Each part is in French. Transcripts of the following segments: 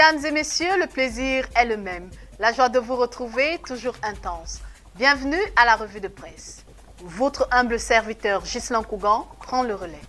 Mesdames et messieurs, le plaisir est le même. La joie de vous retrouver, toujours intense. Bienvenue à la revue de presse. Votre humble serviteur Ghislain Cougan prend le relais.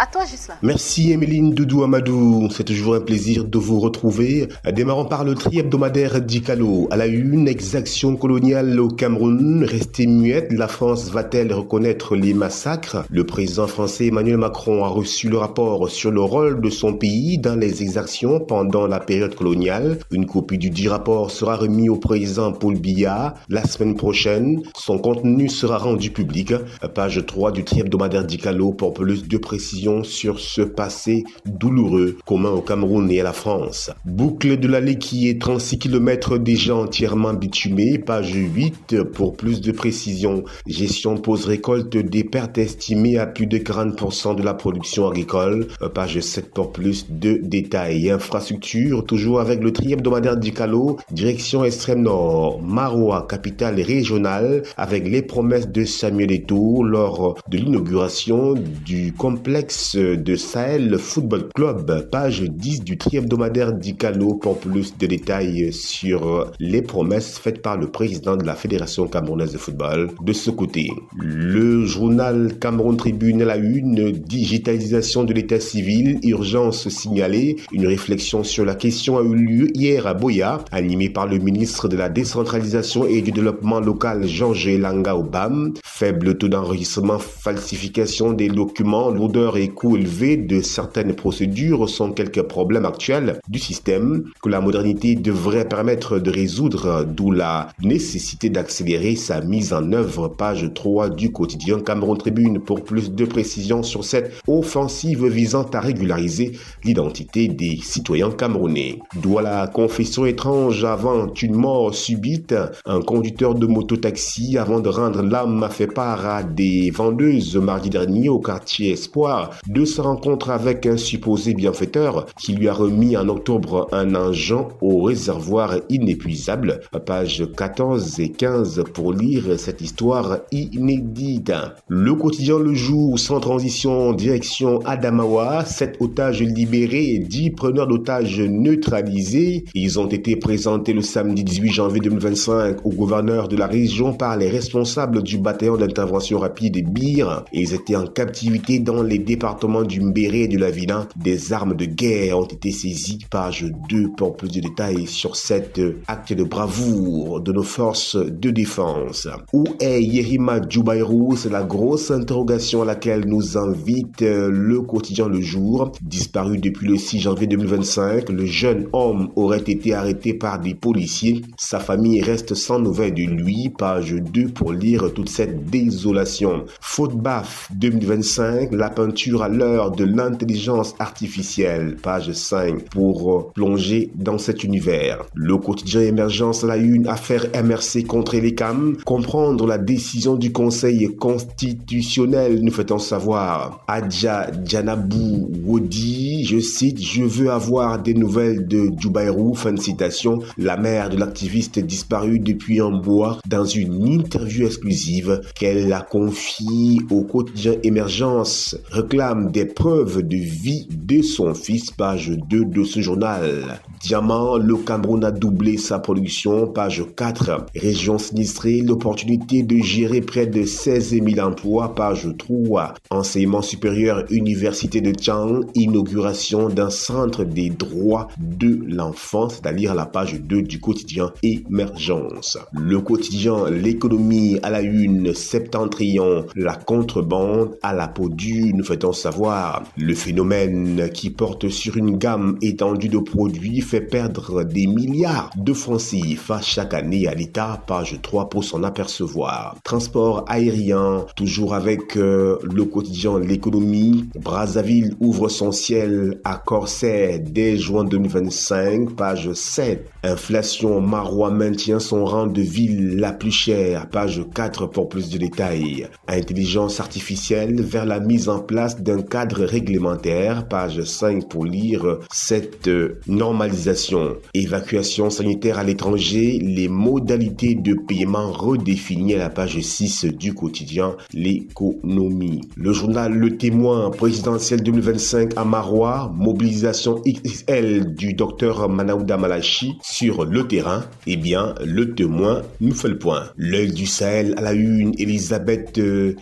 À toi, Ghislain. Merci Emeline Doudou Amadou, c'est toujours un plaisir de vous retrouver. Démarrons par le tri-hebdomadaire Dikalo. À la une, exaction coloniale au Cameroun, restée muette, la France va-t-elle reconnaître les massacres? Le président français Emmanuel Macron a reçu le rapport sur le rôle de son pays dans les exactions pendant la période coloniale. Une copie du dit rapport sera remise au président Paul Biya la semaine prochaine. Son contenu sera rendu public. Page 3 du tri-hebdomadaire Dikalo pour plus de précisions sur ce passé douloureux commun au Cameroun et à la France. Boucle de l'allée qui est 36 km déjà entièrement bitumée. Page 8 pour plus de précisions. Gestion pause-récolte des pertes estimées à plus de 40% de la production agricole. Page 7 pour plus de détails. Infrastructure, toujours avec le tri-hebdomadaire Dikalo. Direction extrême nord. Maroua, capitale régionale, avec les promesses de Samuel Eto'o lors de l'inauguration du complexe de Sahel Football Club. Page 10 du tri-hebdomadaire Dikalo pour plus de détails sur les promesses faites par le président de la Fédération camerounaise de football. De ce côté, le journal Cameroun Tribune à la une, digitalisation de l'état civil, urgence signalée. Une réflexion sur la question a eu lieu hier à Boya, animée par le ministre de la décentralisation et du développement local Georges Elanga Obam. Faible taux d'enregistrement, falsification des documents, lourdeur et coût élevé de certaines procédures sont quelques problèmes actuels du système que la modernité devrait permettre de résoudre, d'où la nécessité d'accélérer sa mise en œuvre. Page 3 du quotidien Cameroun Tribune pour plus de précisions sur cette offensive visant à régulariser l'identité des citoyens camerounais. Douala, confession étrange avant une mort subite. Un conducteur de moto-taxi, avant de rendre l'âme, a fait part à des vendeuses mardi dernier au quartier Espoir de sa rencontre avec un supposé bienfaiteur qui lui a remis en octobre un engin au réservoir inépuisable. Page 14 et 15 pour lire cette histoire inédite. Le quotidien Le Jour, sans transition, direction Adamawa. 7 otages libérés et 10 preneurs d'otages neutralisés. Ils ont été présentés le samedi 18 janvier 2025 au gouverneur de la région par les responsables du bataillon d'intervention rapide BIR. Ils étaient en captivité dans les départements du Mbéré et de la Vina. Des armes de guerre ont été saisies. Page 2 pour plus de détails sur cet acte de bravoure de nos forces de défense. Où est Yerima Djoubairou? C'est la grosse interrogation à laquelle nous invite le quotidien Le Jour. Disparu depuis le 6 janvier 2025, le jeune homme aurait été arrêté par des policiers. Sa famille reste sans nouvelles de lui. Page 2 pour lire toute cette désolation. Faute baffe 2025, la peinture à l'heure de l'intelligence artificielle. Page 5 pour plonger dans cet univers. Le quotidien Émergence à la une, affaire MRC contre les CAM. Comprendre la décision du Conseil constitutionnel, nous fait-on savoir. Adja Djanabou Wodi, je cite, je veux avoir des nouvelles de Djoubairou, fin de citation. La mère de l'activiste disparu depuis un mois dans une interview exclusive qu'elle a confiée au quotidien Émergence, réclame des preuves de vie de son fils. Page 2 de ce journal. Diamant, le Cameroun a doublé sa production. Page 4. Région sinistrée, l'opportunité de gérer près de 16 000 emplois. Page 3. Enseignement supérieur, Université de Tchang, inauguration d'un centre des droits de l'enfant, c'est-à-dire à la page 2 du quotidien Émergence. Le quotidien L'économie à la une, Septentrion, la contrebande à la peau dure, nous fait-on savoir. Le phénomène qui porte sur une gamme étendue de produits fait perdre des milliards de francs CFA chaque année à l'État. Page 3 pour s'en apercevoir. Transport aérien, toujours avec le quotidien L'économie. Brazzaville ouvre son ciel à Corsair dès juin 2025. Page 7. Inflation, Maroua maintient son rang de ville la plus chère. Page 4 pour plus de détails. Intelligence artificielle vers la mise en place l'absence d'un cadre réglementaire. Page 5 pour lire cette normalisation. Évacuation sanitaire à l'étranger, les modalités de paiement redéfinies à la page 6 du quotidien L'économie. Le journal Le Témoin présidentiel 2025 à Marois, mobilisation XXL du docteur Manaouda Malachi sur le terrain. Eh bien, Le Témoin nous fait le point. L'œil du Sahel à la une, Elisabeth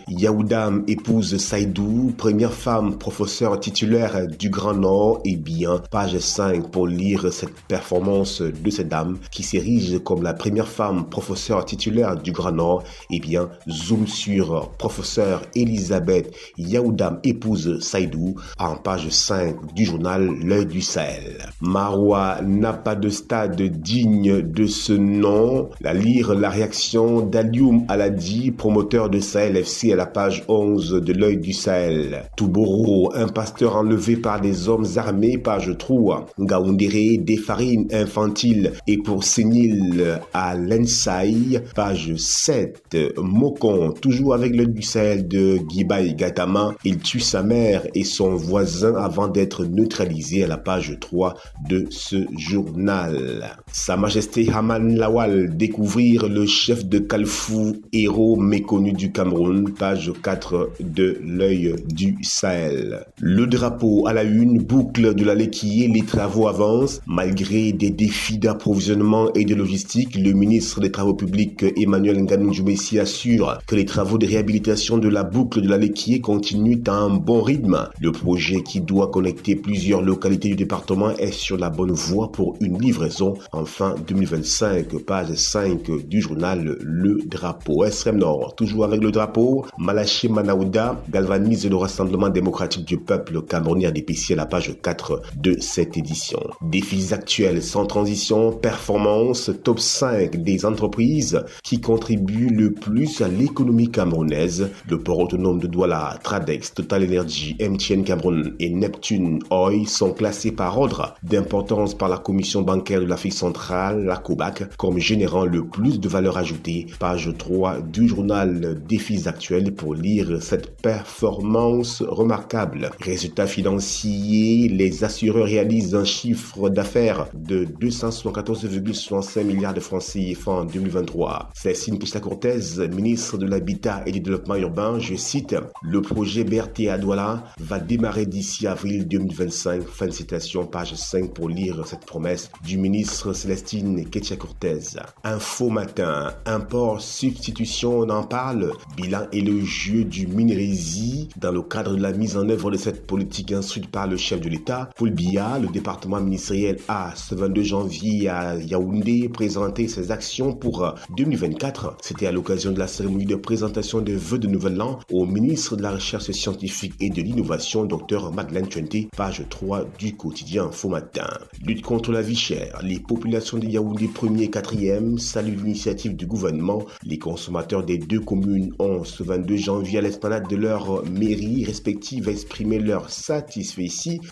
Yaoudam épouse Saïdou, première femme professeure titulaire du Grand Nord. Eh bien, page 5 pour lire cette performance de cette dame qui s'érige comme la première femme professeure titulaire du Grand Nord. Eh bien, zoom sur professeur Elisabeth Yaoudam épouse Saïdou en page 5 du journal L'œil du Sahel. Marois n'a pas de stade digne de ce nom. À lire la réaction d'Alioum Aladi, promoteur de Sahel FC à la page 11 de L'œil du Sahel. Touboro, un pasteur enlevé par des hommes armés, page 3. Ngaoundéré, des farines infantiles et pour sénile à l'Ensaï, page 7. Mokon, toujours avec L'œil du Sahel de Guibaï Gatama, il tue sa mère et son voisin avant d'être neutralisé à la page 3 de ce journal. Sa Majesté Haman Lawal, découvrir le chef de Kalfou, héros méconnu du Cameroun, page 4 de L'œil du Sahel. Le drapeau à la une, boucle de la Léquier, les travaux avancent. Malgré des défis d'approvisionnement et de logistique, le ministre des Travaux publics Emmanuel Nganou Djoumessi assure que les travaux de réhabilitation de la boucle de la Léquier continuent à un bon rythme. Le projet qui doit connecter plusieurs localités du département est sur la bonne voie pour une livraison en fin 2025, page 5 du journal Le Drapeau. Extrême Nord, toujours avec le drapeau, Malachi Manaouda galvanise le Rassemblement démocratique du peuple camerounais RDPC à la page 4 de cette édition. Défis actuels sans transition, performance, top 5 des entreprises qui contribuent le plus à l'économie camerounaise. Le port autonome de Douala, Tradex, Total Energy, MTN Cameroun et Neptune Oil sont classés par ordre d'importance par la Commission bancaire de l'Afrique centrale, la COBAC, comme générant le plus de valeur ajoutée. Page 3 du journal Défis actuels pour lire cette performance remarquable. Résultats financiers, les assureurs réalisent un chiffre d'affaires de 274,65 milliards de francs CFA en 2023. Cécile Kishla-Cortez, ministre de l'Habitat et du Développement urbain, je cite, le projet BRT à Douala va démarrer d'ici avril 2025. Fin de citation, page 5 pour lire cette promesse du ministre Célestine Kishla-Cortez. Info matin, import, substitution, on en parle. Bilan élogieux du Minérésie dans le cadre de la mise en œuvre de cette politique instruite par le chef de l'État. Paul Biya, le département ministériel a ce 22 janvier à Yaoundé présenté ses actions pour 2024. C'était à l'occasion de la cérémonie de présentation des vœux de nouvel an au ministre de la Recherche scientifique et de l'innovation, Dr Madeleine Tchouenté, page 3 du quotidien Info Matin. Lutte contre la vie chère. Les populations de Yaoundé 1er et 4e saluent l'initiative du gouvernement. Les consommateurs des deux communes ont ce 22 janvier à l'esplanade de leur mairie respective exprimé leur satisfaction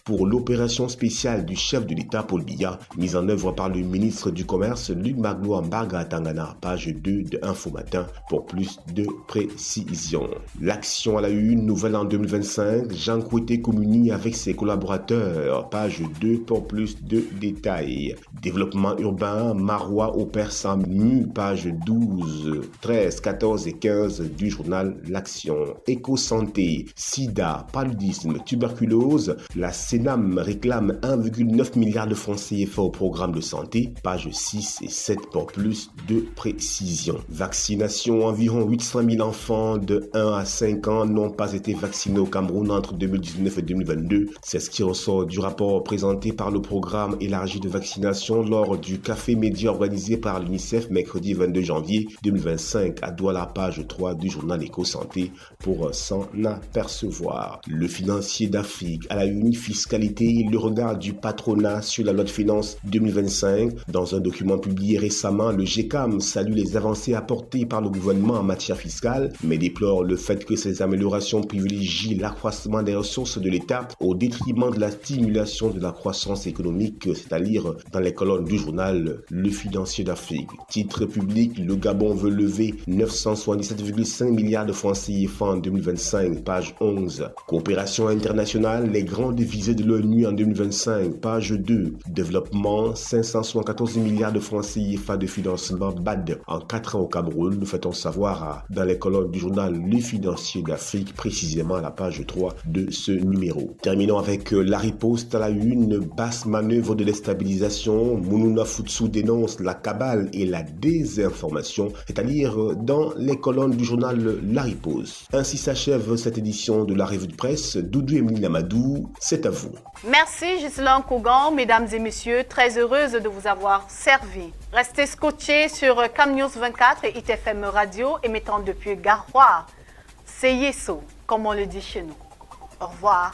pour l'opération spéciale du chef de l'État Paul Biya, mise en œuvre par le ministre du Commerce Luc Maglo Mbarga Tangana, page 2 de Info Matin pour plus de précision. L'action à la une, nouvelle en 2025, Jean Kouété communie avec ses collaborateurs, page 2 pour plus de détails. Développement urbain, Marois opère sans mu, page 12, 13, 14 et 15 du journal L'Action. Éco-santé, sida, paludisme, tuberculose, la Sénam réclame 1,9 milliard de francs CFA au programme de santé, page 6 et 7 pour plus de précision. Vaccination, environ 800 000 enfants de 1 à 5 ans n'ont pas été vaccinés au Cameroun entre 2019 et 2022. C'est ce qui ressort du rapport présenté par le programme élargi de vaccination lors du café média organisé par l'UNICEF mercredi 22 janvier 2025 à Douala, page 3 du journal Éco-santé pour s'en apercevoir. Le financier d'Afrique à la une, fiscalité, le regard du patronat sur la loi de finances 2025. Dans un document publié récemment, le GECAM salue les avancées apportées par le gouvernement en matière fiscale, mais déplore le fait que ces améliorations privilégient l'accroissement des ressources de l'État au détriment de la stimulation de la croissance économique, c'est-à-dire dans les colonnes du journal Le Financier d'Afrique. Titre public, le Gabon veut lever 977,5 milliards de francs CFA en 2025, page 11 pause. Coopération internationale, les grandes visées de l'ONU en 2025, page 2. Développement, 574 milliards de francs CFA de financement BAD en 4 ans au Cameroun, nous fait-on savoir dans les colonnes du journal Le Financier d'Afrique, précisément à la page 3 de ce numéro. Terminons avec la riposte à la une, basse manœuvre de déstabilisation. Mounouna Futsu dénonce la cabale et la désinformation, est à lire dans les colonnes du journal La Riposte. Ainsi s'achève cette édition de la revue de presse. Doudou Emeline Amadou, c'est à vous. Merci Ghislain Kougan, mesdames et messieurs, très heureuse de vous avoir servi. Restez scotchés sur Cam News 24 et ITFM Radio émettant depuis Garoua. C'est Yeso, comme on le dit chez nous. Au revoir.